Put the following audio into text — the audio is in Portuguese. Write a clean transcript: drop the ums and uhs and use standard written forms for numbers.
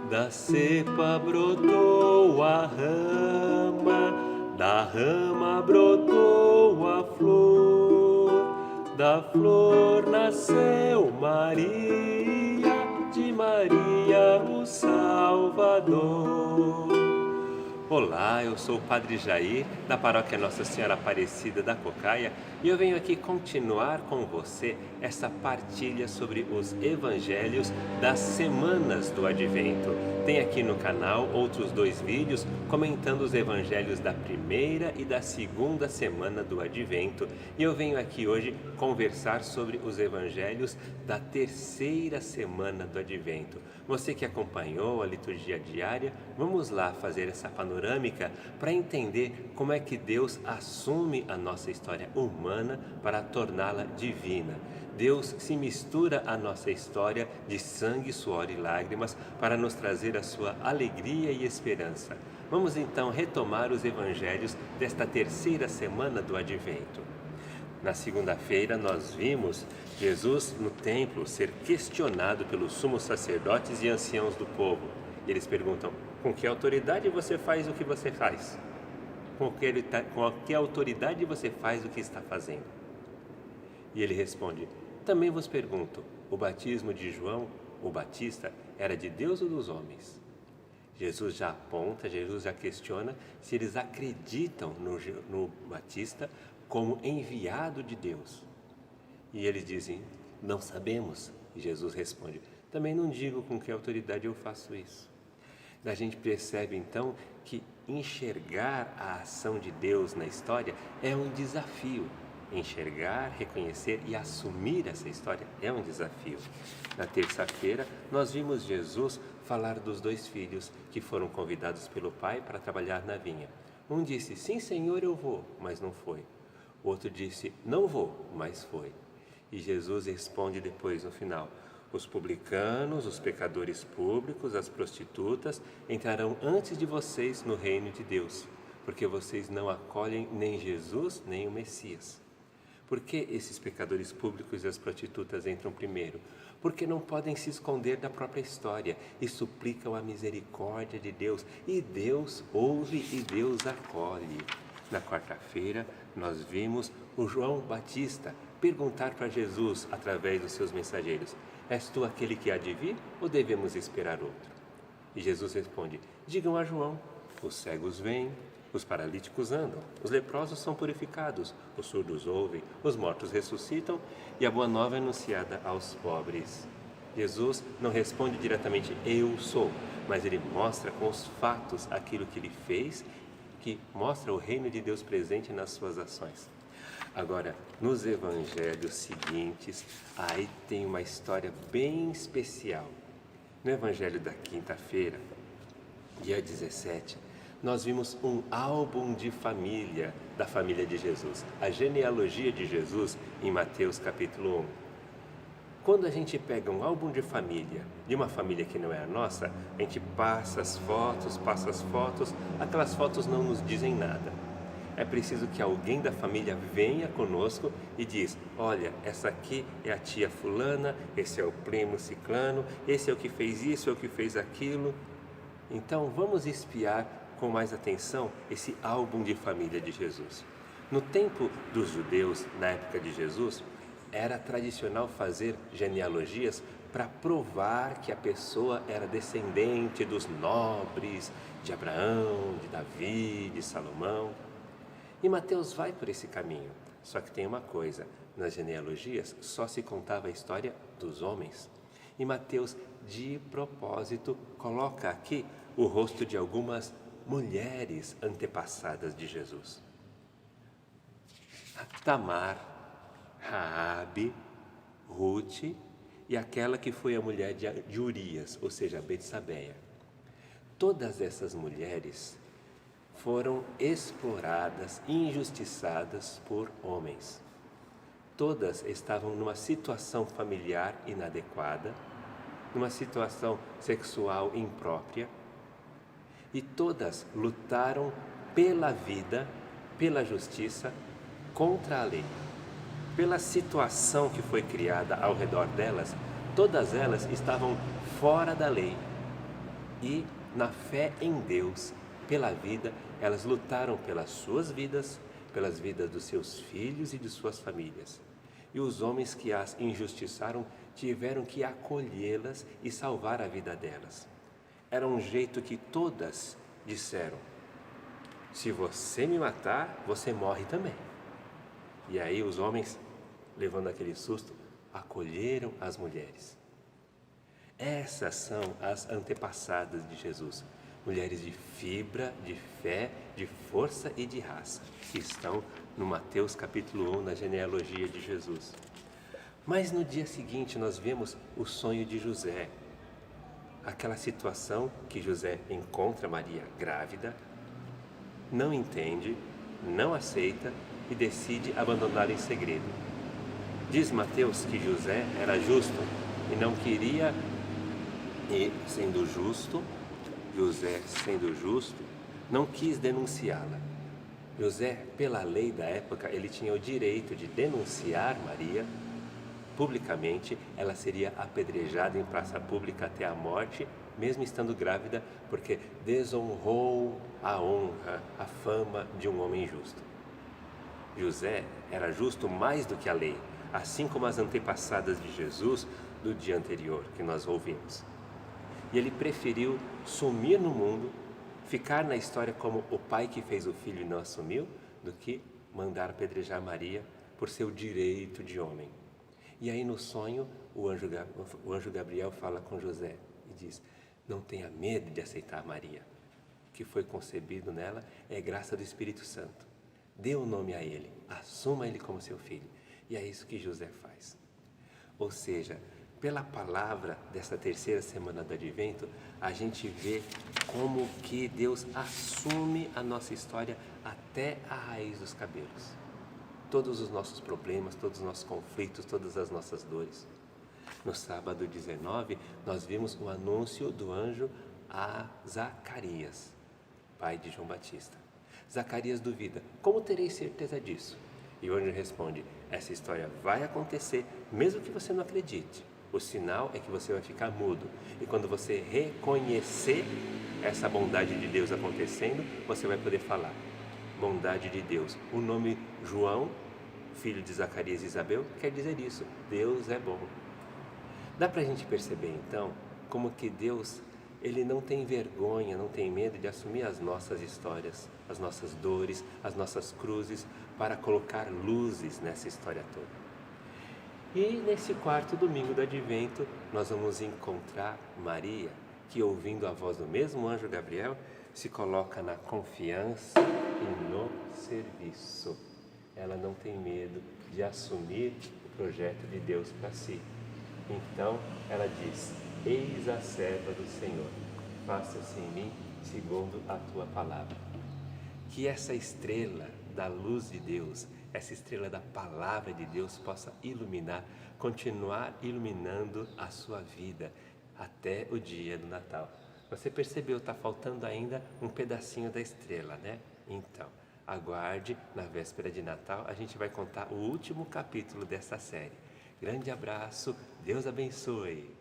Da cepa brotou a rama, da rama brotou a flor, da flor nasceu Maria, de Maria o Salvador. Olá, eu sou o Padre Jair, da Paróquia Nossa Senhora Aparecida da Cocaia, e eu venho aqui continuar com você essa partilha sobre os Evangelhos das Semanas do Advento. Tem aqui no canal outros 2 vídeos comentando os Evangelhos da primeira e da segunda semana do Advento, e eu venho aqui hoje conversar sobre os Evangelhos da terceira semana do Advento. Você que acompanhou a liturgia diária, vamos lá fazer essa panorâmica para entender como é que Deus assume a nossa história humana para torná-la divina. Deus se mistura à nossa história de sangue, suor e lágrimas para nos trazer a sua alegria e esperança. Vamos então retomar os evangelhos desta terceira semana do Advento. Na segunda-feira nós vimos Jesus no templo ser questionado pelos sumos sacerdotes e anciãos do povo. Eles perguntam: com que autoridade você faz o que você faz? Com que autoridade você faz o que está fazendo? E ele responde: também vos pergunto, o batismo de João, o Batista, era de Deus ou dos homens? Jesus já aponta, Jesus já questiona se eles acreditam no Batista como enviado de Deus. E eles dizem: não sabemos. E Jesus responde: também não digo com que autoridade eu faço isso. A gente percebe então que enxergar a ação de Deus na história é um desafio. Enxergar, reconhecer e assumir essa história é um desafio. Na terça-feira nós vimos Jesus falar dos 2 filhos que foram convidados pelo pai para trabalhar na vinha. Um disse: sim, Senhor, eu vou, mas não foi. O outro disse: não vou, mas foi. E Jesus responde depois no final: os publicanos, os pecadores públicos, as prostitutas entrarão antes de vocês no reino de Deus, porque vocês não acolhem nem Jesus nem o Messias. Por que esses pecadores públicos e as prostitutas entram primeiro? Porque não podem se esconder da própria história e suplicam a misericórdia de Deus, e Deus ouve e Deus acolhe. Na quarta-feira nós vimos o João Batista perguntar para Jesus através dos seus mensageiros: és tu aquele que há de vir ou devemos esperar outro? E Jesus responde: digam a João, os cegos veem, os paralíticos andam, os leprosos são purificados, os surdos ouvem, os mortos ressuscitam e a boa nova é anunciada aos pobres. Jesus não responde diretamente: eu sou, mas ele mostra com os fatos aquilo que ele fez, que mostra o reino de Deus presente nas suas ações. Agora, nos evangelhos seguintes, aí tem uma história bem especial. No evangelho da quinta-feira, dia 17, nós vimos um álbum de família da família de Jesus, a genealogia de Jesus em Mateus capítulo 1. Quando a gente pega um álbum de família, de uma família que não é a nossa, a gente passa as fotos, aquelas fotos não nos dizem nada. É preciso que alguém da família venha conosco e diz: olha, essa aqui é a tia fulana, esse é o primo ciclano, esse é o que fez isso, é o que fez aquilo. Então vamos espiar com mais atenção esse álbum de família de Jesus. No tempo dos judeus, na época de Jesus, era tradicional fazer genealogias para provar que a pessoa era descendente dos nobres, de Abraão, de Davi, de Salomão. E Mateus vai por esse caminho. Só que tem uma coisa: nas genealogias só se contava a história dos homens. E Mateus, de propósito, coloca aqui o rosto de algumas mulheres antepassadas de Jesus: Tamar, Raabe, Rute e aquela que foi a mulher de Urias, ou seja, Betsabeia. Todas essas mulheres foram exploradas, injustiçadas por homens. Todas estavam numa situação familiar inadequada, numa situação sexual imprópria, e todas lutaram pela vida, pela justiça, contra a lei. Pela situação que foi criada ao redor delas, todas elas estavam fora da lei e, na fé em Deus, pela vida, elas lutaram pelas suas vidas, pelas vidas dos seus filhos e de suas famílias. E os homens que as injustiçaram tiveram que acolhê-las e salvar a vida delas. Era um jeito que todas disseram: se você me matar, você morre também. E aí os homens, levando aquele susto, acolheram as mulheres. Essas são as antepassadas de Jesus, mulheres de fibra, de fé, de força e de raça, que estão no Mateus capítulo 1, na genealogia de Jesus. Mas no dia seguinte nós vemos o sonho de José, aquela situação que José encontra Maria grávida, não entende, não aceita e decide abandonar em segredo. Diz Mateus que José era justo e não queria, e sendo justo, José sendo justo, não quis denunciá-la. José, pela lei da época, ele tinha o direito de denunciar Maria publicamente. Ela seria apedrejada em praça pública até a morte, mesmo estando grávida, porque desonrou a honra, a fama de um homem justo. José era justo mais do que a lei, assim como as antepassadas de Jesus do dia anterior que nós ouvimos. E ele preferiu sumir no mundo, ficar na história como o pai que fez o filho e não assumiu, do que mandar apedrejar Maria por seu direito de homem. E aí no sonho o anjo Gabriel fala com José e diz: não tenha medo de aceitar Maria. O que foi concebido nela é graça do Espírito Santo. Dê o nome a ele, assuma ele como seu filho. E é isso que José faz. Ou seja, pela palavra dessa terceira semana do Advento, a gente vê como que Deus assume a nossa história até a raiz dos cabelos. Todos os nossos problemas, todos os nossos conflitos, todas as nossas dores. No sábado 19, nós vimos o anúncio do anjo a Zacarias, pai de João Batista. Zacarias duvida: como terei certeza disso? E o anjo responde: essa história vai acontecer, mesmo que você não acredite. O sinal é que você vai ficar mudo. E quando você reconhecer essa bondade de Deus acontecendo, você vai poder falar: bondade de Deus. O nome João, filho de Zacarias e Isabel, quer dizer isso: Deus é bom. Dá para a gente perceber então como que Deus, ele não tem vergonha, não tem medo de assumir as nossas histórias, as nossas dores, as nossas cruzes, para colocar luzes nessa história toda. E nesse quarto domingo do Advento, nós vamos encontrar Maria, que ouvindo a voz do mesmo anjo Gabriel, se coloca na confiança e no serviço. Ela não tem medo de assumir o projeto de Deus para si. Então ela diz: eis a serva do Senhor, faça-se em mim segundo a tua palavra. Que essa estrela da luz de Deus, essa estrela da palavra de Deus possa iluminar, continuar iluminando a sua vida até o dia do Natal. Você percebeu, está faltando ainda um pedacinho da estrela, né? Então, aguarde, na véspera de Natal, a gente vai contar o último capítulo dessa série. Grande abraço, Deus abençoe!